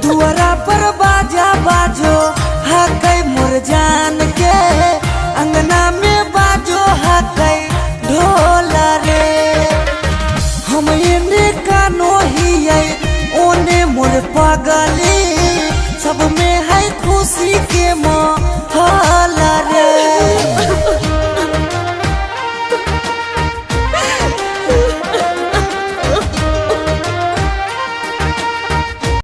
दुआरा पर बाजा बाजो हकै मोर जान के, अंगना में बाजो हकै ढोल रे। हम एने कानो हियै ओने मोर पागल